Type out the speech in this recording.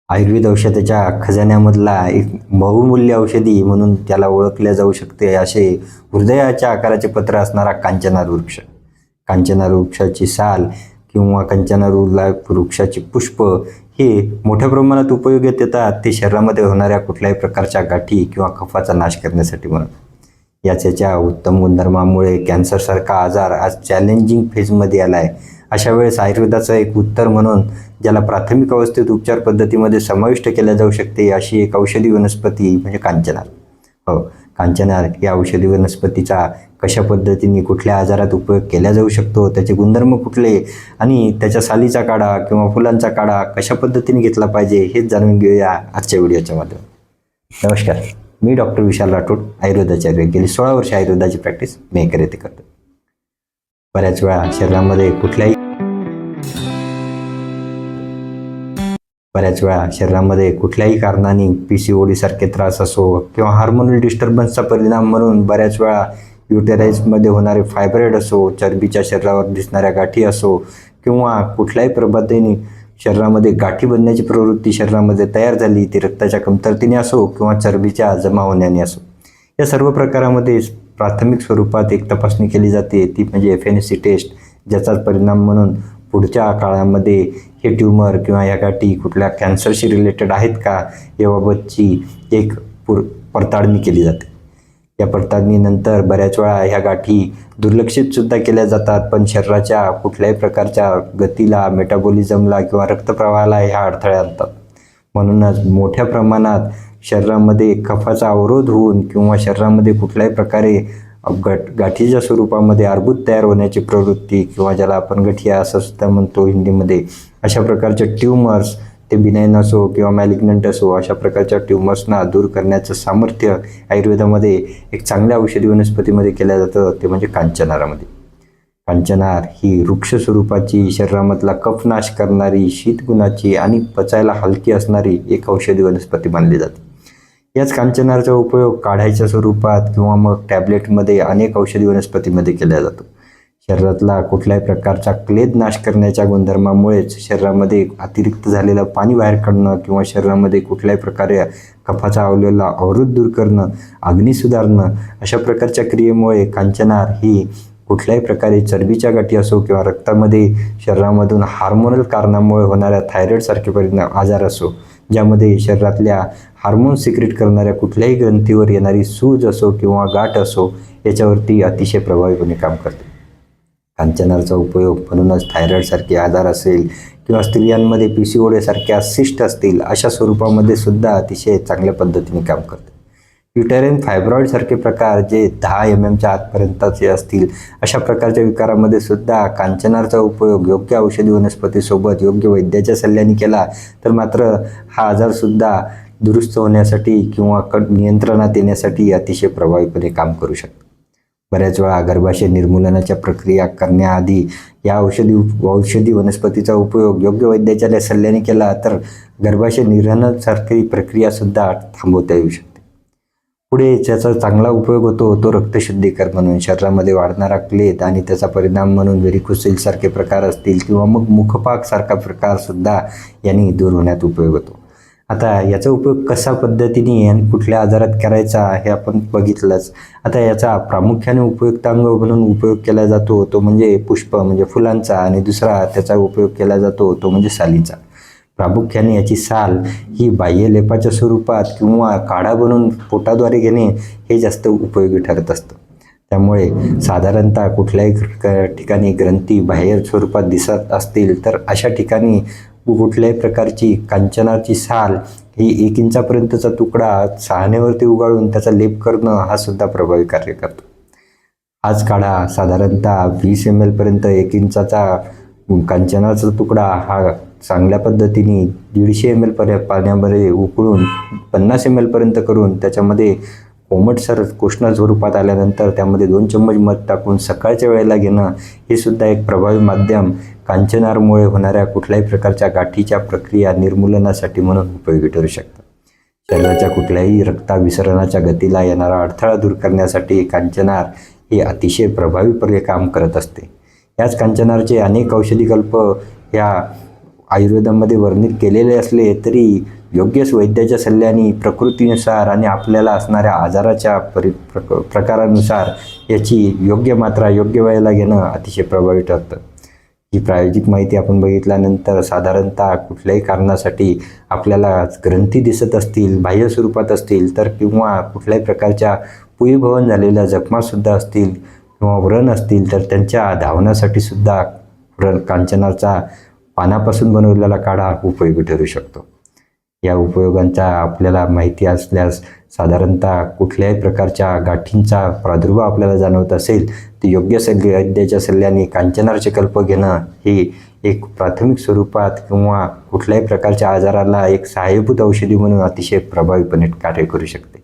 आयुर्वेद औषधाच्या खजान्यामधला एक बहुमूल्य औषधी म्हणून त्याला ओळखले जाऊ शकते असे हृदयाच्या आकाराचे पत्र असणारा कांचना वृक्ष. कांचना वृक्षाची साल किंवा कांचना वृक्षाची पुष्प हे मोठ्या प्रमाणात उपयोगात येतात. ते शरीरामध्ये होणाऱ्या कुठल्याही प्रकारच्या गाठी किंवा कफाचा नाश करण्यासाठी म्हणून. याच्या उत्तम गुणधर्मामुळे कॅन्सरसारखा आजार आज चॅलेंजिंग फेजमध्ये आला आहे. अशा वेळेस आयुर्वेदाचं एक उत्तर म्हणून ज्याला प्राथमिक अवस्थेत उपचार पद्धतीमध्ये समाविष्ट केल्या जाऊ शकते अशी एक औषधी वनस्पती म्हणजे कांचनार. हो, कांचनार या औषधी वनस्पतीचा कशा पद्धतीने कुठल्या आजारात उपयोग केला जाऊ शकतो, त्याचे गुणधर्म कुठले आणि त्याच्या सालीचा काढा किंवा फुलांचा काढा कशा पद्धतीने घेतला पाहिजे हेच जाणून घेऊया आजच्या व्हिडिओच्या माध्यमातून. नमस्कार, मी डॉक्टर विशाल राठोड, आयुर्वेदाचार्य. गेली 16 वर्ष आयुर्वेदाची प्रॅक्टिस मेकर येथे करतो. बऱ्याच वेळा शरीरामध्ये कुठल्याही कारणाने PCOD सारखे त्रास असो किंवा हार्मोनल डिस्टर्बन्सचा परिणाम म्हणून बऱ्याच वेळा युटेराइजमध्ये होणारे फायब्रॉइड असो, चरबीच्या शरीरावर दिसणाऱ्या गाठी असो किंवा कुठल्याही पद्धतीने शरीरामध्ये गाठी बनण्याची प्रवृत्ती शरीरामध्ये तयार झाली, ती रक्ताच्या कमतरतेने असो किंवा चरबीच्या जमा होण्याने असो, या सर्व प्रकारामध्ये प्राथमिक स्वरूपात एक तपासणी केली जाते, ती म्हणजे FNAC टेस्ट. ज्याचाच परिणाम म्हणून पुढच्या काळामध्ये हे ट्यूमर किंवा या गाठी कुठल्या कॅन्सरशी रिलेटेड आहेत का याबाबतची एक पडताळणी केली जाते. या पडताळणीनंतर बऱ्याच वेळा ह्या गाठी दुर्लक्षित सुद्धा केल्या जातात, पण शरीराच्या कुठल्याही प्रकारच्या गतीला, मेटाबॉलिझमला किंवा रक्तप्रवाहाला ह्या अडथळे आणतात. म्हणूनच मोठ्या प्रमाणात शरीरामध्ये कफाचा अवरोध होऊन किंवा शरीरामध्ये कुठल्याही प्रकारे गाठीच्या स्वरूपामध्ये अर्बुद तयार होण्याची प्रवृत्ती किंवा ज्याला आपण गठिया असं सुद्धा म्हणतो हिंदीमध्ये, अशा प्रकारचे ट्यूमर्स, ते बिनाईन असो किंवा मॅलिग्नंट असो, अशा प्रकारच्या ट्यूमर्सना दूर करण्याचं सामर्थ्य आयुर्वेदामध्ये एक चांगल्या औषधी वनस्पतीमध्ये केलं जातं, ते म्हणजे कांचनारामध्ये. कांचनार ही वृक्ष स्वरूपाची, शरीरामधला कफ नाश करणारी, शीतगुणाची आणि पचायला हलकी असणारी एक औषधी वनस्पती मानली जाते. याच कांचनारचा उपयोग काढ्याच्या स्वरूपात किंवा मग टॅबलेटमध्ये अनेक औषधी वनस्पतीमध्ये केला जातो. शरीरातला कुठल्याही प्रकारचा क्लेद नाश करण्याच्या गुणधर्मामुळेच शरीरामध्ये अतिरिक्त झालेलं पाणी बाहेर काढणं किंवा शरीरामध्ये कुठल्याही प्रकारे कफाचा आवलेला अवरोध दूर करणं, अग्नी सुधारणं, अशा प्रकारच्या क्रियेमुळे कांचनार ही कुठल्याही प्रकारे चरबीच्या गाठी असो किंवा रक्तामध्ये शरीरामधून हार्मोनल कारणामुळे होणाऱ्या थायरॉइडसारखे आजार असो, ज्यामध्ये शरीरातल्या हार्मोन सिक्रेट करणाऱ्या कुठल्याही ग्रंथीवर येणारी सूज असो किंवा गाठ असो, याच्यावरती अतिशय प्रभावीपणे काम करते. कांचनारचा उपयोग म्हणूनच थायरॉइडसारखे आजार असेल किंवा स्त्रियांमध्ये PCOD सारख्या सिस्ट असतील अशा स्वरूपामध्ये सुद्धा अतिशय चांगल्या पद्धतीने काम करते. युटेराइन फायब्रॉइड सारखे प्रकार जे 10 mm आतपर्यंतचे असतील अशा प्रकारच्या विकारामध्ये सुद्धा कांचनारचा उपयोग योग्य औषधी वनस्पतीसोबत योग्य वैद्याच्या सल्ल्याने केला तर मात्र हा आजारसुद्धा दुरुस्त होण्यासाठी किंवा नियंत्रणात येण्यासाठी अतिशय प्रभावीपणे काम करू शकतो. बऱ्याच वेळा गर्भाशय निर्मूलनाच्या प्रक्रिया करण्याआधी या औषधी वनस्पतीचा उपयोग योग्य वैद्याच्या सल्ल्याने केला तर गर्भाशय निर्मूलनासारखी प्रक्रियासुद्धा थांबवता येऊ शकते. पुढे ज्याचा चांगला उपयोग होतो तो रक्तशुद्धीकर म्हणून. शरीरामध्ये वाढणारा क्लेद आणि त्याचा परिणाम म्हणून व्हेरिकोसिल सारखे प्रकार असतील किंवा मग मुखपाक सारखा प्रकारसुद्धा यांनी दूर होण्यात उपयोग होतो. आता याचा उपयोग कशा पद्धतीने आणि कुठल्या आजारात करायचा हे आपण बघितलंच. आता याचा प्रामुख्याने उपयुक्तांग म्हणून उपयोग केला जातो तो म्हणजे पुष्प म्हणजे फुलांचा, आणि दुसरा त्याचा उपयोग केला जातो तो म्हणजे सालीचा. प्रामुख्याने याची साल ही बाह्य लेपाच्या स्वरूपात किंवा काढा बनवून पोटाद्वारे घेणे हे जास्त उपयोगी ठरत असतं. त्यामुळे साधारणतः कुठल्याही ठिकाणी ग्रंथी बाह्य स्वरूपात दिसत असतील तर अशा ठिकाणी कुठल्याही प्रकारची कांचनाची साल ही 1 इंचापर्यंतचा तुकडा साहाण्यावरती उगाळून त्याचा लेप करणं हा सुद्धा प्रभावी कार्य करतो. हाच काढा साधारणतः 20 ml पर्यंत 1 इंचाचा कांचनाचा तुकडा हा चांगल्या पद्धतीने 150 ml पाण्यामध्ये उकळून 50 ml पर्यंत करून त्याच्यामध्ये कोमटसर उष्ण स्वरूपात आल्यानंतर त्यामध्ये 2 चम्मच मध टाकून सकाळच्या वेळेला घेणं हे सुद्धा एक प्रभावी माध्यम कांचनारमुळे होणाऱ्या कुठल्याही प्रकारच्या गाठीच्या प्रक्रिया निर्मूलनासाठी म्हणून उपयोगी ठरू शकतात. शरीराच्या कुठल्याही रक्ताभिसरणाच्या गतीला येणारा अडथळा दूर करण्यासाठी कांचनार हे अतिशय प्रभावीपणे काम करत असते. याच कांचनारचे अनेक औषधी कल्प ह्या आयुर्वेदामध्ये वर्णित केलेले असले तरी योग्य वैद्याच्या सल्ल्याने प्रकृतीनुसार आणि आपल्याला असणाऱ्या आजाराच्या प्रकारानुसार याची योग्य मात्रा योग्य वेळेला घेणं अतिशय प्रभावी ठरतं. ही प्रायोगिक माहिती आपण बघितल्यानंतर साधारणतः कुठल्याही कारणासाठी आपल्याला ग्रंथी दिसत असतील, बाह्य स्वरूपात असतील तर किंवा कुठल्याही प्रकारच्या पुईभवन झालेल्या जखमासुद्धा असतील किंवा व्रण असतील तर त्यांच्या धावण्यासाठी सुद्धा कांचनाचा पानापासून बनवलेला काढा उपयोगी ठरू शकतो. या उपयोगांचा आपल्याला माहिती असल्यास साधारणतः कुठल्याही प्रकारच्या गाठींचा प्रादुर्भाव आपल्याला जाणवत असेल तर योग्य वैद्याच्या सल्ल्याने कांचनाचे कल्प घेणं हे एक प्राथमिक स्वरूपात किंवा कुठल्याही प्रकारच्या आजाराला एक सहाय्यभूत औषधी म्हणून अतिशय प्रभावीपणे कार्य करू शकते.